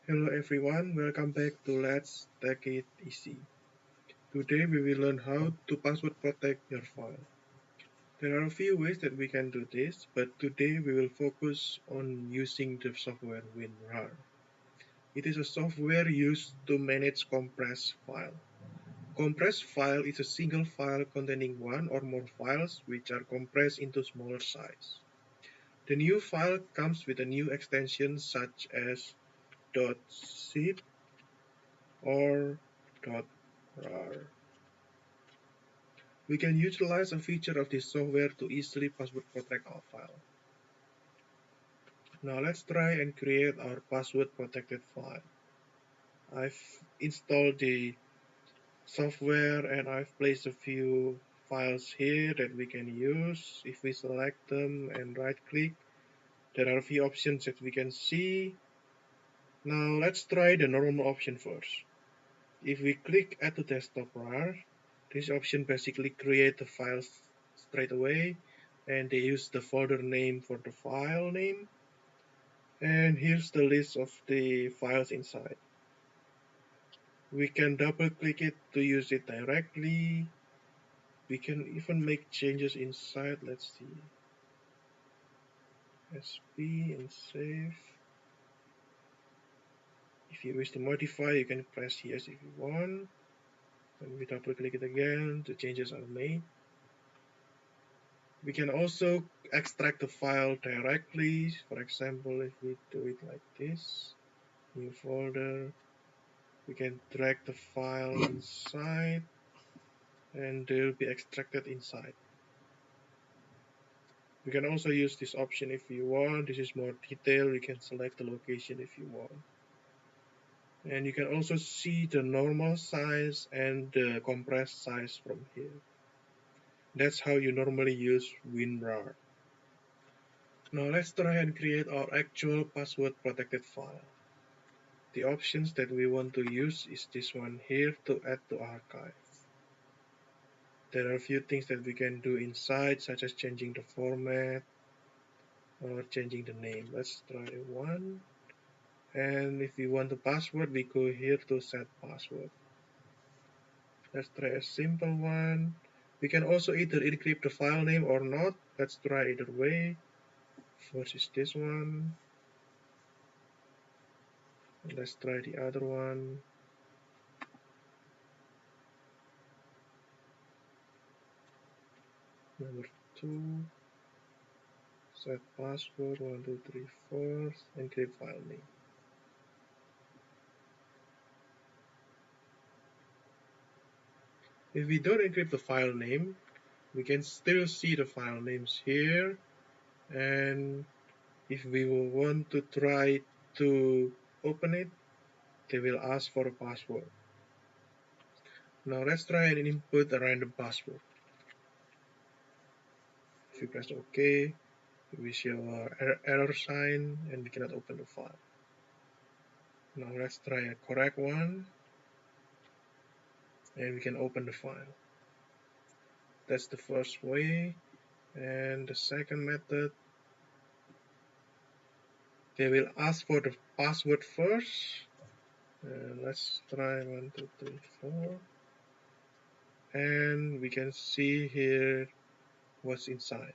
Hello everyone, welcome back to Let's Take It Easy. Today we will learn how to password protect your file. There are a few ways that we can do this, but today we will focus on using the software WinRAR. It is a software used to manage compressed file. Compressed file is a single file containing one or more files which are compressed into smaller size. The new file comes with a new extension such as .zip or .rar. We can utilize a feature of this software to easily password protect our file. Now let's try and create our password protected file. I've installed the software and I've placed a few files here that we can use. If we select them and right click, there are a few options that we can see. Now let's try the normal option first. If we click add to desktop RAR, this option basically create the files straight away, and they use the folder name for the file name. And here's the list of the files inside. We can double click it to use it directly. We can even make changes inside. Let's see. SP and save. If you wish to modify, you can press yes if you want. When we double click it again, the changes are made. We can also extract the file directly. For example, if we do it like this, new folder, we can drag the file inside and they will be extracted inside. We can also use this option if you want. This is more detailed. You can select the location if you want. And you can also see the normal size and the compressed size from here. That's how you normally use WinRAR. Now let's try and create our actual password protected file. The options that we want to use is this one here to add to archive. There are a few things that we can do inside, such as changing the format or changing the name. Let's try one. And if we want the password, we go here to set password. Let's try a simple one. We can also either encrypt the file name or not. Let's try either way. First is this one. And let's try the other one. Number 2. Set password 1234. Encrypt file name. If we don't encrypt the file name, we can still see the file names here. And if we will want to try to open it, they will ask for a password. Now let's try and input a random password. If we press OK, we see our error sign and we cannot open the file. Now let's try a correct one and we can open the file. That's the first way. And the second method, they will ask for the password first. Let's try 1, 2, 3, 4. And we can see here what's inside.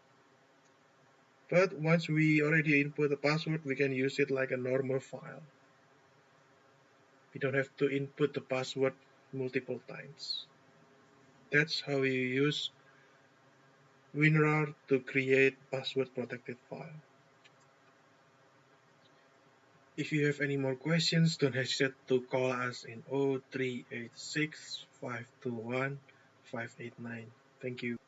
But once we already input the password, we can use it like a normal file. We don't have to input the password multiple times. That's how you use WinRAR to create password protected file. If you have any more questions, don't hesitate to call us in 0386 521 589. Thank you.